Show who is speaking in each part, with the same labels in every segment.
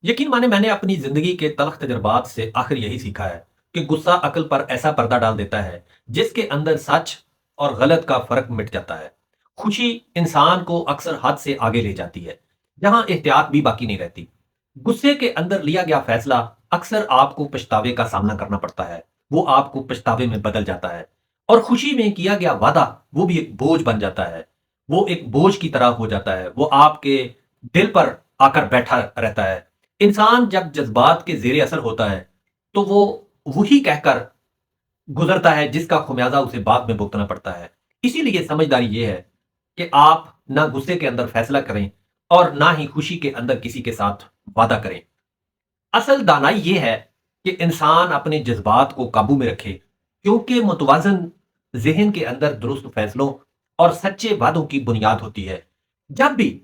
Speaker 1: यकीन माने मैंने अपनी जिंदगी के तलख तजुर्बात से आखिर यही सीखा है कि गुस्सा अक्ल पर ऐसा पर्दा डाल देता है जिसके अंदर सच और गलत का फर्क मिट जाता है। खुशी इंसान को अक्सर हद से आगे ले जाती है, जहां एहतियात भी बाकी नहीं रहती। गुस्से के अंदर लिया गया फैसला अक्सर आपको पछतावे का सामना करना पड़ता है। वो आपको पछतावे में बदल जाता है। और खुशी में किया गया वादा वो भी एक बोझ बन जाता है। वो एक बोझ की तरह हो जाता है, वो आपके दिल पर आकर बैठा रहता है। इंसान जब जज्बात के ज़ेरे असर होता है, तो वो वही कहकर गुज़रता है जिसका ख़मियाज़ा उसे बाद में भुगतना पड़ता है। इसीलिए समझदारी ये है कि आप ना गुस्से के अंदर फ़ैसला करें और ना ही खुशी के अंदर किसी के साथ वादा करें। असल दानाई ये है कि इंसान अपने जज़्बात को काबू में रखे, क्योंकि मुतवाज़न ज़हन के अंदर दुरुस्त फ़ैसलों और सच्चे वादों की बुनियाद होती है। जब भी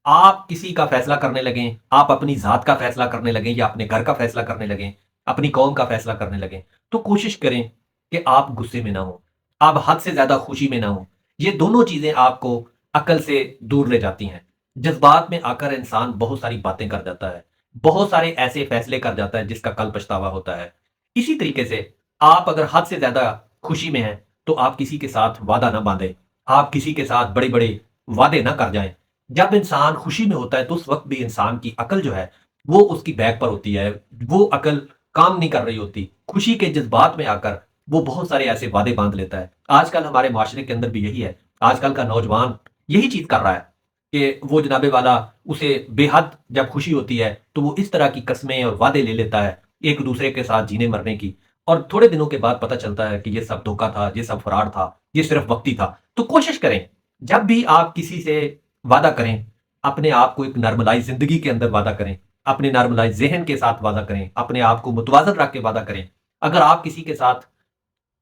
Speaker 1: आप किसी का फैसला करने लगें, आप अपनी ज़ात का फैसला करने लगें या अपने घर का फैसला करने लगें, अपनी कौम का फैसला करने लगें, तो कोशिश करें कि आप गुस्से में ना हों, आप हद से ज़्यादा खुशी में ना हों। ये दोनों चीज़ें आपको अक्ल से दूर ले जाती हैं। जज़्बात में आकर इंसान बहुत सारी बातें कर जाता है, बहुत सारे ऐसे फैसले कर जाता है जिसका कल पछतावा होता है। इसी तरीके से आप अगर हद से ज़्यादा खुशी में हैं, तो आप किसी के साथ वादा ना बाँधें, आप किसी के साथ बड़े-बड़े वादे ना कर जाएँ। जब इंसान खुशी में होता है तो उस वक़्त भी इंसान की अकल जो है, वो उसकी बैक पर होती है। वो अकल काम नहीं कर रही होती। खुशी के जज़्बात में आकर वो बहुत सारे ऐसे वादे बाँध लेता है। आजकल हमारे माशरे के अंदर भी यही है। आजकल का नौजवान यही चीज़ कर रहा है कि वो जनाबे वाला उसे बेहद जब खुशी होती है, तो वो इस तरह की कस्में और वादे ले लेता है, एक-दूसरे के साथ जीने मरने की। और थोड़े दिनों के बाद पता चलता है कि ये सब धोखा था, ये सब फ्रॉड था, ये सिर्फ़ वक़्ती था। तो कोशिश करें, जब भी आप किसी से वादा करें, अपने आप को एक नॉर्मलाइज़ ज़िंदगी के अंदर वादा करें, अपने नॉर्मलाइज़ ज़हन के साथ वादा करें, अपने आप को मुतवाज़न रख के वादा करें। अगर आप किसी के साथ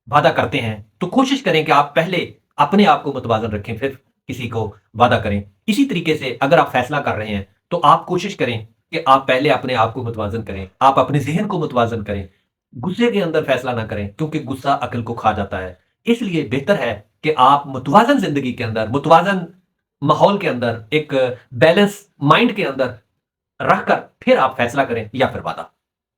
Speaker 1: वादा करते हैं, तो कोशिश करें कि आप पहले अपने आप को मुतवाज़न रखें, फिर किसी को वादा करें। इसी तरीके से अगर आप फ़ैसला कर रहे हैं, तो आप कोशिश करें कि आप पहले अपने आप को मुतवाज़न करें, आप अपने ज़हन को मुतवाज़न करें। गुस्से के अंदर फ़ैसला ना करें, क्योंकि गुस्सा अक्ल को खा जाता है। इसलिए बेहतर है कि आप मुतवाज़न ज़िंदगी के अंदर, मुतवाज़न माहौल के अंदर, एक बैलेंस माइंड के अंदर रखकर फिर आप फ़ैसला करें या फिर वादा।